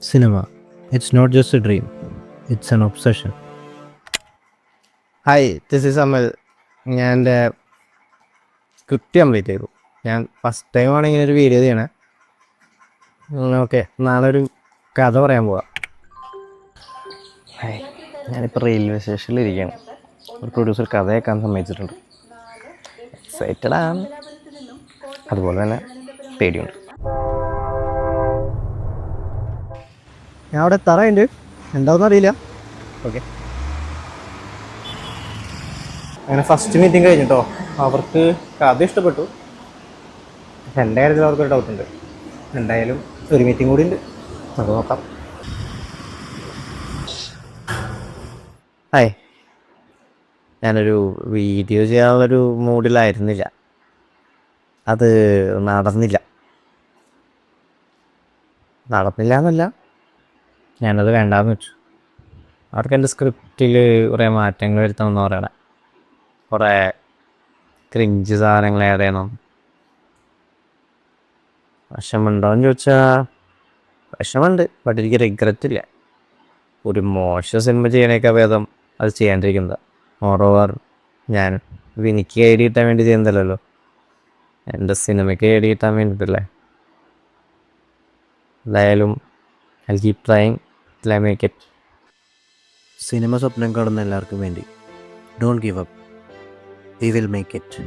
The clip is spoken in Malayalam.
Cinema. It's not just a dream, it's an obsession. Hi this is Amal. ഞാൻ എൻ്റെ സ്ക്രിപ്റ്റ് കംപ്ലീറ്റ് ചെയ്തു. ഞാൻ ഫസ്റ്റ് ടൈമാണ് ഇങ്ങനെ ഒരു വീഡിയോ ചെയ്യണേ. ഓക്കെ, നാളെ ഒരു കഥ പറയാൻ പോവാം. ഹായ്, ഞാനിപ്പോൾ റെയിൽവേ സ്റ്റേഷനിലിരിക്കുകയാണ്. ഒരു പ്രൊഡ്യൂസർ കഥ കേൾക്കാൻ സമ്മതിച്ചിട്ടുണ്ട്. എക്സൈറ്റഡ് ആണ്, അതുപോലെ തന്നെ പേടിയുണ്ട്. ഞാൻ അവിടെ എത്താറുണ്ട്, എന്താണെന്ന് അറിയില്ല. ഓക്കെ, അങ്ങനെ ഫസ്റ്റ് മീറ്റിംഗ് കഴിഞ്ഞിട്ടോ. അവർക്ക് കഥ ഇഷ്ടപ്പെട്ടു. എൻ്റെ കാര്യത്തിൽ അവർക്കൊരു ഡൗട്ടുണ്ട്. എന്തായാലും ഒരു മീറ്റിംഗ് കൂടി ഉണ്ട്, നമുക്ക് നോക്കാം. ഹായ്, ഞാനൊരു വീഡിയോ ചെയ്യാനുള്ളൊരു മൂഡിലായിരുന്നില്ല. അത് നടന്നില്ല എന്നല്ല, ഞാനത് വേണ്ടാന്ന് വെച്ചു. അവർക്ക് എൻ്റെ സ്ക്രിപ്റ്റിൽ കുറേ മാറ്റങ്ങൾ വരുത്തണമെന്ന് പറയണേ. കുറേ ക്രിഞ്ച് സാധനങ്ങൾ ആഡ് ചെയ്യണം. വിഷമമുണ്ടോയെന്ന് ചോദിച്ചാൽ വിഷമമുണ്ട്, ബട്ട് എനിക്ക് റിഗ്രറ്റ് ഇല്ല. ഒരു മോശം സിനിമ ചെയ്യണേക്കാൾ ഭേദം അത് ചെയ്യാണ്ടിരിക്കുന്നത്. മോറോവർ ഞാൻ എനിക്ക് ഐ ഡി കിട്ടാൻ വേണ്ടി ചെയ്യുന്നതല്ലോ, എൻ്റെ സിനിമയ്ക്ക് ഐ ഡി കിട്ടാൻ വേണ്ടിയിട്ടല്ലേ. എന്തായാലും I keep trying till I make it. Cinema സ്വപ്നം കാണുന്ന എല്ലാവർക്കും വേണ്ടി don't give up, we will make it.